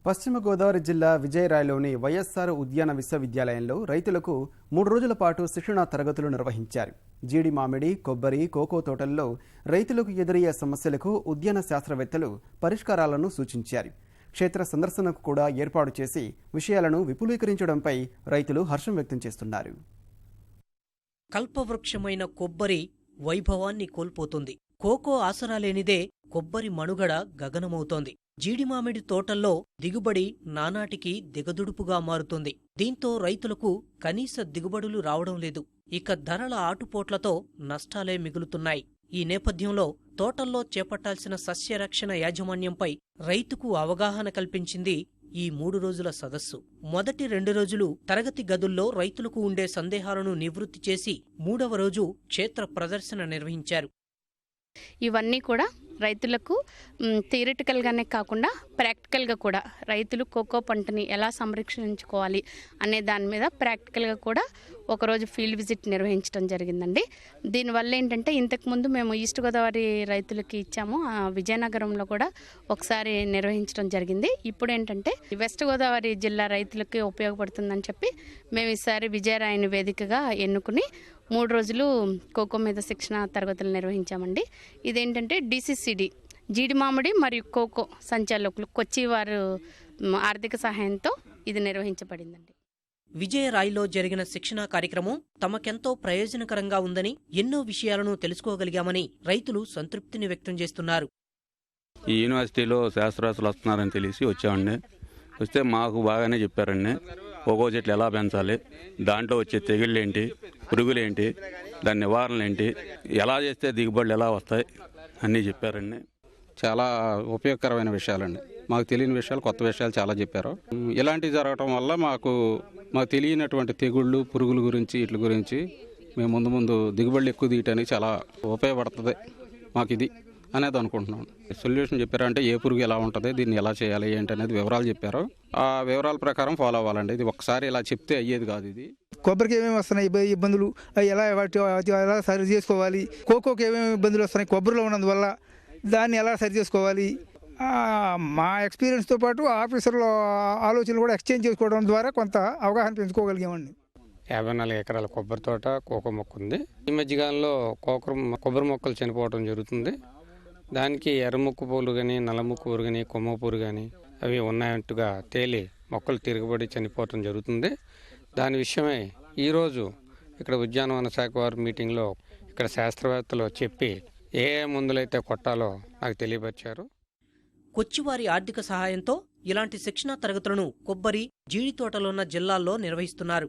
పశ్చిమ గోదావరి జిల్లా విజయరాయలోని వైఎస్ఆర్ ఉద్యాన విశ్వవిద్యాలయంలో రైతులకు 3 రోజుల పాటు శిక్షణా తరగతులు నిర్వహించారు. జీడి మామిడి, కొబ్బరి, కోకో తోటల్లో రైతులకు ఎదురయ్యే సమస్యలకు ఉద్యాన శాస్త్రవేత్తలు పరిష్కారాలను సూచించారు. క్షేత్ర సందర్శనకు కూడా ఏర్పాటు చేసి విషయాలను విపులీకరించడంపై రైతులు హర్షం వ్యక్తం చేస్తున్నారు. కల్పవృక్షమైన కొబ్బరి వైభవాన్ని కోల్పోతుంది. కోకో ఆసరా లేనిదే కొబ్బరి మనుగడ గగనమవుతోంది. జీడిమామిడి తోటల్లో దిగుబడి నానాటికి దిగదుడుపుగా మారుతుంది. దీంతో రైతులకు కనీస దిగుబడులు రావడం లేదు. ఇక ధరల ఆటుపోట్లతో నష్టాలే మిగులుతున్నాయి. ఈ నేపథ్యంలో తోటల్లో చేపట్టాల్సిన సస్యరక్షణ యాజమాన్యంపై రైతుకు అవగాహన కల్పించింది ఈ 3 రోజుల సదస్సు. మొదటి 2 రోజులు తరగతి గదుల్లో రైతులకు ఉండే సందేహాలను నివృత్తి చేసి 3వ రోజు క్షేత్ర ప్రదర్శన నిర్వహించారు. ఇవన్నీ కూడా రైతులకు థియరిటికల్గానే కాకుండా ప్రాక్టికల్గా కూడా రైతులు కోకో పంటని ఎలా సంరక్షించుకోవాలి అనే దాని మీద ప్రాక్టికల్గా కూడా ఒకరోజు ఫీల్డ్ విజిట్ నిర్వహించడం జరిగిందండి. దీనివల్ల ఏంటంటే ఇంతకుముందు మేము ఈస్ట్ గోదావరి రైతులకి ఇచ్చాము, విజయనగరంలో కూడా ఒకసారి నిర్వహించడం జరిగింది. ఇప్పుడు ఏంటంటే వెస్ట్ గోదావరి జిల్లా రైతులకి ఉపయోగపడుతుందని చెప్పి మేము ఈసారి విజయరాయని వేదికగా ఎన్నుకుని 3 రోజులు కోకో మీద శిక్షణ తరగతులు నిర్వహించామండి. ఇదేంటంటే డిసిసిడి జీడి మామిడి మరియు కోకో సంచాలకులు కొచ్చి వారు ఆర్థిక సహాయంతో ఇది నిర్వహించబడిందండి. విజయరాయ్లో జరిగిన శిక్షణా కార్యక్రమం తమకెంతో ప్రయోజనకరంగా ఉందని, ఎన్నో విషయాలను తెలుసుకోగలిగామని రైతులు సంతృప్తిని వ్యక్తం చేస్తున్నారు. ఈ యూనివర్సిటీలో శాస్త్రవేత్తలు వస్తున్నారని తెలిసి వచ్చామండి. వస్తే మాకు బాగానే చెప్పారండి. కోకో చెట్లు ఎలా పెంచాలి, దాంట్లో వచ్చే తెగుళ్ళేంటి, పురుగులేంటి, దాని నివారణ ఏంటి, ఎలా చేస్తే దిగుబడులు ఎలా వస్తాయి అన్నీ చెప్పారండి. చాలా ఉపయోగకరమైన విషయాలండి. మాకు తెలియని విషయాలు, కొత్త విషయాలు చాలా చెప్పారు. ఇలాంటివి జరగటం వల్ల మాకు తెలియనటువంటి తెగుళ్ళు, పురుగుల గురించి, వీటి గురించి మేము ముందు దిగుబడులు ఎక్కువ తీయటానికి చాలా ఉపయోగపడుతుంది మాకు ఇది అనేది అనుకుంటున్నాం. సొల్యూషన్ చెప్పారంటే ఏ పురుగు ఎలా ఉంటుంది, దీన్ని ఎలా చేయాలి ఏంటి అనేది వివరాలు చెప్పారు. ఆ వివరాల ప్రకారం ఫాలో అవ్వాలండి. ఇది ఒకసారి ఇలా చెప్తే అయ్యేది కాదు. ఇది కొబ్బరికి ఏమేమి వస్తున్నాయి ఇబ్బందులు, ఎలా సరి చేసుకోవాలి, కోకోకి ఏమేమి ఇబ్బందులు వస్తున్నాయి కొబ్బరిలో ఉన్నందువల్ల దాన్ని ఎలా సరి చేసుకోవాలి, మా ఎక్స్పీరియన్స్తో పాటు ఆఫీసర్ల ఆలోచనలు కూడా ఎక్స్చేంజ్ చేసుకోవడం ద్వారా కొంత అవగాహన పెంచుకోగలిగామండి. 54 ఎకరాల కొబ్బరి తోట, కోకో మొక్క ఉంది. ఈ మధ్యకాలంలో కొబ్బరి మొక్కలు చనిపోవడం జరుగుతుంది. దానికి ఎర్రముక్కు పూలు కానీ, నల్లముక్కు పూలు కానీ, కొమ్మ పూలు కానీ అవి ఉన్నాయంటుగా తేలి మొక్కలు తిరగబడి చనిపోవటం జరుగుతుంది. దాని విషయమై ఈరోజు ఇక్కడ ఉద్యానవన శాఖ వారి మీటింగ్లో ఇక్కడ శాస్త్రవేత్తలు చెప్పి ఏ మందులైతే కొట్టాలో నాకు తెలియపరిచారు. కొచ్చివారి ఆర్థిక సహాయంతో ఇలాంటి శిక్షణా తరగతులను కొబ్బరి, జీడి తోటలున్న జిల్లాల్లో నిర్వహిస్తున్నారు.